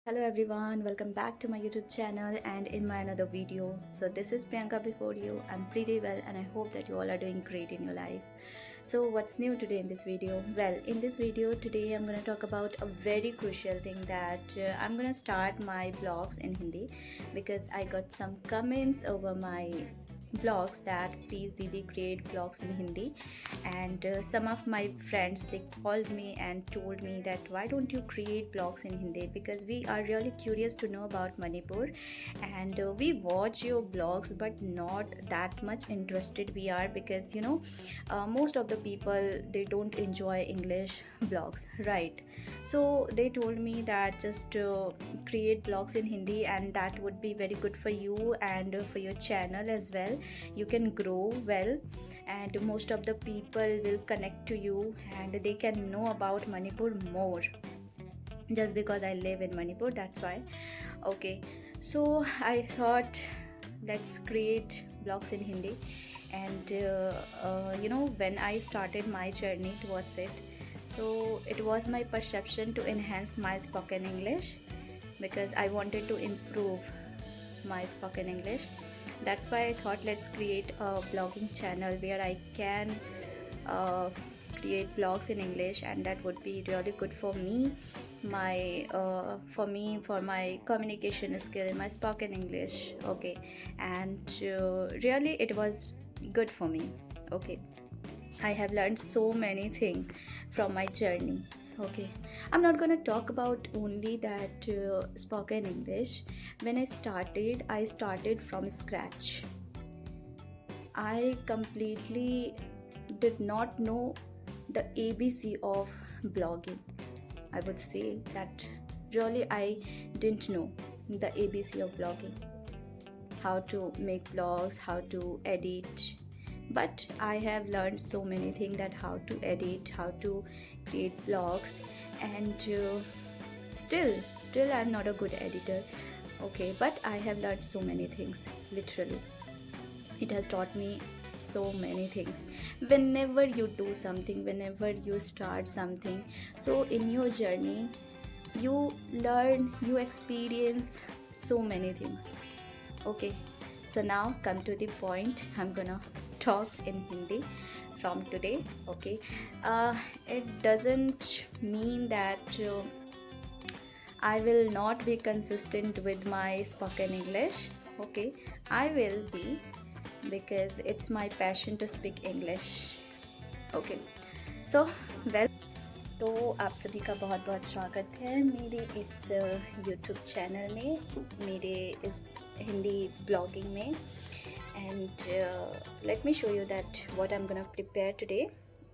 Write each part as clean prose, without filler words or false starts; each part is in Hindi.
Hello everyone, welcome back to my YouTube channel and in my another video. So this is Priyanka before you. I'm pretty well and I hope that you all are doing great in your life. So what's new today in this video? Well, in this video today I'm going to talk about a very crucial thing that I'm going to start my vlogs in Hindi because I got some comments over my vlogs that please Didi create vlogs in Hindi, and some of my friends, they called me and told me that why don't you create vlogs in Hindi, because we are really curious to know about Manipur, and we watch your vlogs but not that much interested we are, because most of the people, they don't enjoy English vlogs, right? So they told me that just create vlogs in Hindi and that would be very good for you and for your channel as well. You can grow well and most of the people will connect to you and they can know about Manipur more, just because I live in Manipur, that's why. Okay, so I thought let's create vlogs in Hindi, and when I started my journey towards it, so it was my perception to enhance my spoken English because I wanted to improve my spoken English. That's why I thought let's create a blogging channel where I can uh, create blogs in English, and that would be really good for me, for my communication skill, my spoken English. Okay, and really it was good for me. Okay, I have learned so many things from my journey. Okay, I'm not gonna talk about only that spoken English. When I started from scratch. I completely did not know the ABC of blogging. I would say that really I didn't know the ABC of blogging, how to make vlogs, how to edit. But I have learned so many things, that how to edit, how to create vlogs, and still I'm not a good editor. Okay, but I have learned so many things, literally. It has taught me so many things. Whenever you do something, whenever you start something, so in your journey you learn, you experience so many things. Okay, so now come to the point. I'm gonna talk in Hindi from today. Okay, it doesn't mean that I will not be consistent with my spoken English. Okay, I will be, because it's my passion to speak English. Okay, so well, तो आप सभी का बहुत बहुत स्वागत है मेरे इस यूट्यूब चैनल में, मेरे इस हिंदी ब्लॉगिंग में, and let me show you that what I am gonna prepare today.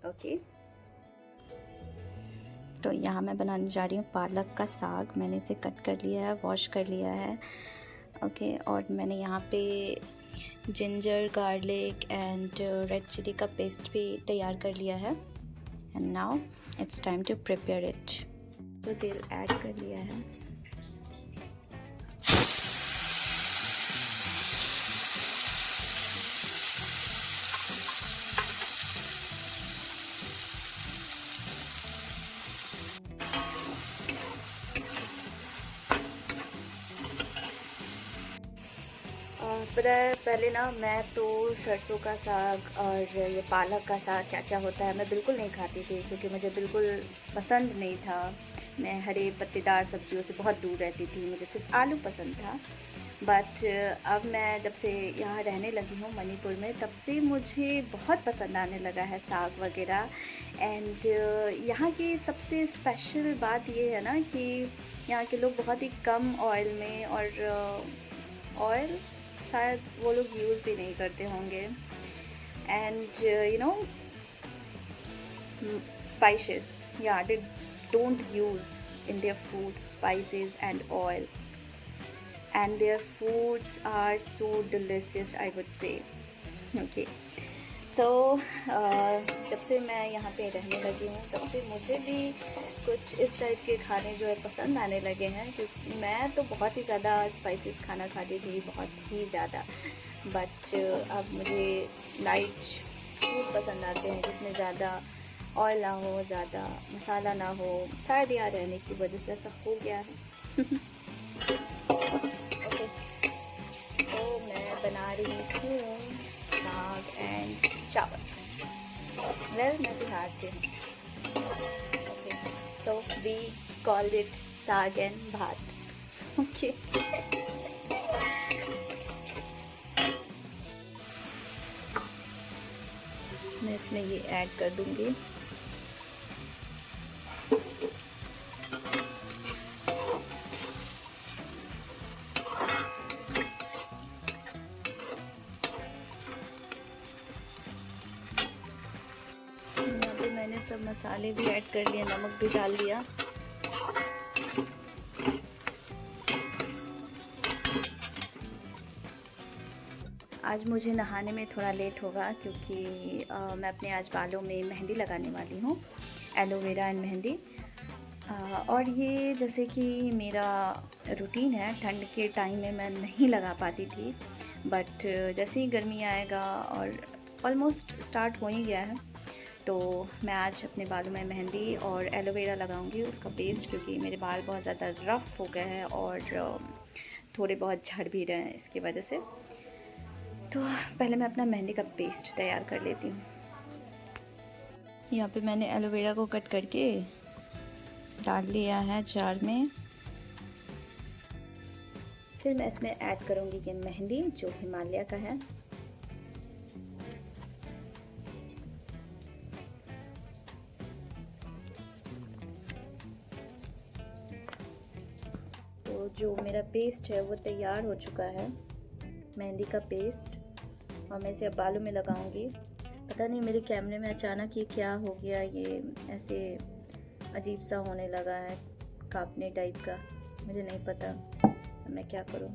Okay, तो यहाँ मैं बनाने जा रही हूँ पालक का साग. मैंने इसे कट कर लिया है, वॉश कर लिया है. ओके, और मैंने यहाँ पे ginger, garlic and red chilli का पेस्ट भी तैयार कर लिया है. And now it's time to prepare it. तो तेल ऐड कर लिया है. पता है, पहले ना मैं तो सरसों का साग और ये पालक का साग क्या क्या होता है मैं बिल्कुल नहीं खाती थी, क्योंकि मुझे बिल्कुल पसंद नहीं था. मैं हरे पत्तेदार सब्जियों से बहुत दूर रहती थी, मुझे सिर्फ आलू पसंद था. बट अब मैं जब से यहाँ रहने लगी हूँ मणिपुर में, तब से मुझे बहुत पसंद आने लगा है साग वगैरह. एंड यहाँ की सबसे स्पेशल बात ये है ना कि यहाँ के लोग बहुत ही कम ऑयल में, और ऑयल शायद वो लोग यूज़ भी नहीं करते होंगे. And spices, yeah, they don't use in their food spices and oil, and their foods are so delicious, I would say. Okay, so जब से मैं यहाँ पे रहने लगी हूँ तब से मुझे भी कुछ इस टाइप के खाने जो है पसंद आने लगे हैं, क्योंकि मैं तो बहुत ही ज़्यादा स्पाइसेस खाना खाती थी, बहुत ही ज़्यादा. बट अब मुझे लाइट फूड पसंद आते हैं, जिसमें ज़्यादा ऑयल ना हो, ज़्यादा मसाला ना हो. शायद यहाँ रहने की वजह से ऐसा हो गया है. करती हूँ। Okay, so we call it saag and bhaat. Okay, मैं इसमें ये ऐड कर दूँगी। यहाँ पे मैंने सब मसाले भी ऐड कर लिए, नमक भी डाल दिया। आज मुझे नहाने में थोड़ा लेट होगा क्योंकि मैं अपने आज बालों में मेहंदी लगाने वाली हूँ, एलोवेरा एंड मेहंदी। और ये जैसे कि मेरा रूटीन है, ठंड के टाइम में मैं नहीं लगा पाती थी, बट जैसे ही गर्मी आएगा और ऑलमोस्ट स्टार्ट हो ही गया है, तो मैं आज अपने बालों में मेहंदी और एलोवेरा लगाऊंगी, उसका पेस्ट, क्योंकि मेरे बाल बहुत ज़्यादा रफ़ हो गए हैं और थोड़े बहुत झड़ भी रहे हैं इसकी वजह से। तो पहले मैं अपना मेहंदी का पेस्ट तैयार कर लेती हूँ। यहाँ पे मैंने एलोवेरा को कट करके डाल लिया है जार में। फिर मैं इसमें ऐड करूँगी ये मेहंदी जो हिमालय का है। तो जो मेरा पेस्ट है वो तैयार हो चुका है, मेहंदी का पेस्ट, और मैं इसे अब बालों में लगाऊंगी। पता नहीं मेरे कैमरे में अचानक ये क्या हो गया, ये ऐसे अजीब सा होने लगा है, कांपने टाइप का, मुझे नहीं पता मैं क्या करूं।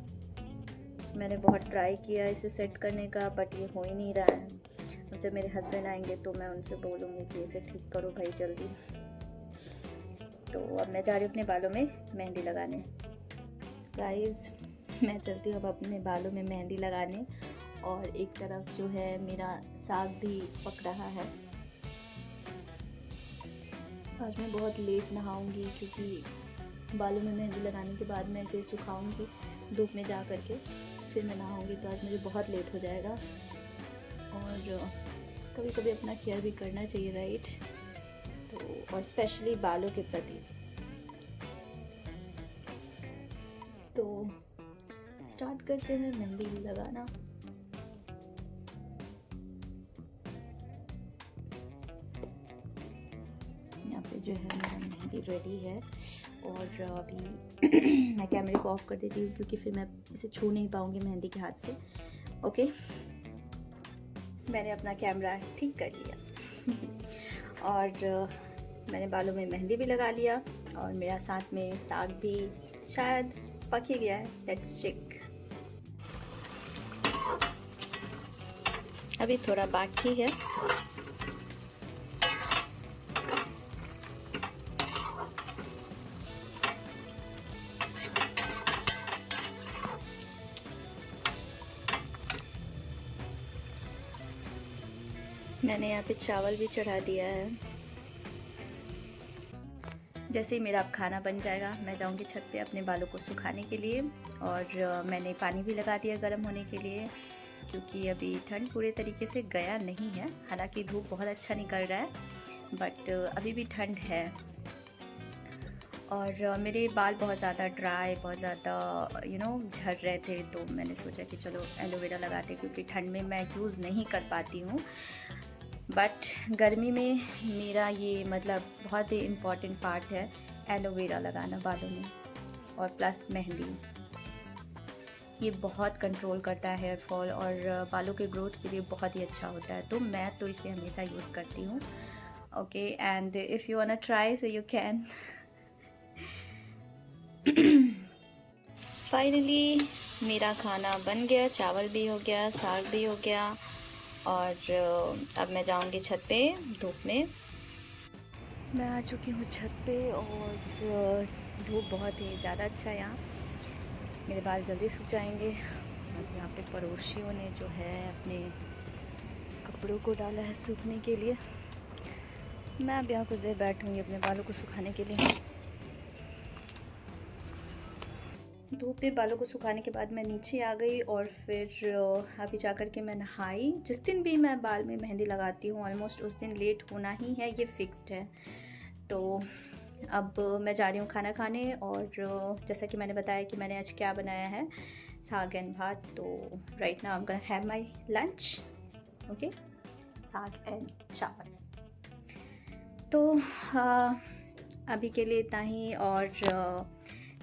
मैंने बहुत ट्राई किया इसे सेट करने का, बट ये हो ही नहीं रहा है। अब जब मेरे हस्बैंड आएंगे तो मैं उनसे बोलूँगी कि इसे ठीक करो भाई जल्दी। तो अब मैं जा रही हूँ अपने बालों में मेहंदी लगाने। गाइस, मैं चलती हूँ अब अपने बालों में मेहंदी लगाने, और एक तरफ जो है मेरा साग भी पक रहा है। आज मैं बहुत लेट नहाऊंगी क्योंकि बालों में मेहंदी लगाने के बाद मैं इसे सुखाऊंगी धूप में जा कर के, फिर मैं नहाऊंगी, तो आज मुझे बहुत लेट हो जाएगा। और कभी कभी अपना केयर भी करना चाहिए, राइट? तो और स्पेशली बालों के प्रति। तो स्टार्ट करते हैं मेहंदी लगाना। यहाँ पे जो है मेरा मेहंदी रेडी है, और अभी मैं कैमरे को ऑफ कर देती हूँ क्योंकि फिर मैं इसे छू नहीं पाऊँगी मेहंदी के हाथ से। ओके, मैंने अपना कैमरा ठीक कर लिया और मैंने बालों में मेहंदी भी लगा लिया, और मेरा साथ में साग भी शायद पक ही गया है। Let's check. अभी थोड़ा बाकी है। मैंने यहाँ पे चावल भी चढ़ा दिया है। जैसे ही मेरा अब खाना बन जाएगा, मैं जाऊँगी छत पे अपने बालों को सुखाने के लिए, और मैंने पानी भी लगा दिया गर्म होने के लिए, क्योंकि अभी ठंड पूरे तरीके से गया नहीं है। हालांकि धूप बहुत अच्छा निकल रहा है, बट अभी भी ठंड है। और मेरे बाल बहुत ज़्यादा ड्राई, बहुत ज़्यादा झड़ रहे थे, तो मैंने सोचा कि चलो एलोवेरा लगाते, क्योंकि ठंड में मैं यूज़ नहीं कर पाती हूँ, बट गर्मी में मेरा ये मतलब बहुत ही इम्पॉर्टेंट पार्ट है एलोवेरा लगाना बालों में, और प्लस मेहंदी। ये बहुत कंट्रोल करता है हेयर फॉल, और बालों के ग्रोथ के लिए बहुत ही अच्छा होता है, तो मैं तो इसे हमेशा यूज़ करती हूँ। Okay, and if you वांना try so you can. Finally मेरा खाना बन गया, चावल भी हो गया, साग भी हो गया, और अब मैं जाऊंगी छत पे धूप में। मैं आ चुकी हूँ छत पे, और धूप बहुत ही ज़्यादा अच्छा है यहाँ। मेरे बाल जल्दी सूख जाएंगे, और यहाँ पे पड़ोसियों ने जो है अपने कपड़ों को डाला है सूखने के लिए। मैं अब यहाँ कुछ देर बैठूँगी अपने बालों को सुखाने के लिए। धूप में बालों को सुखाने के बाद मैं नीचे आ गई और फिर अभी जा कर के मैं नहाई। जिस दिन भी मैं बाल में मेहंदी लगाती हूँ ऑलमोस्ट उस दिन लेट होना ही है, ये फिक्स्ड है। तो अब मैं जा रही हूँ खाना खाने, और जैसा कि मैंने बताया कि मैंने आज क्या बनाया है, साग एंड भात। तो right now I am gonna have my lunch. Okay, साग एंड चावल। तो अभी के लिए इतना ही, और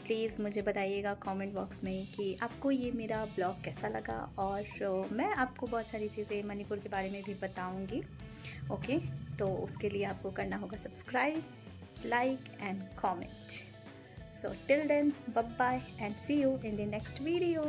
प्लीज़ मुझे बताइएगा कमेंट बॉक्स में कि आपको ये मेरा ब्लॉग कैसा लगा, और मैं आपको बहुत सारी चीज़ें मणिपुर के बारे में भी बताऊंगी। ओके, तो उसके लिए आपको करना होगा subscribe, like and comment. So till then, bye bye and see you in the next video.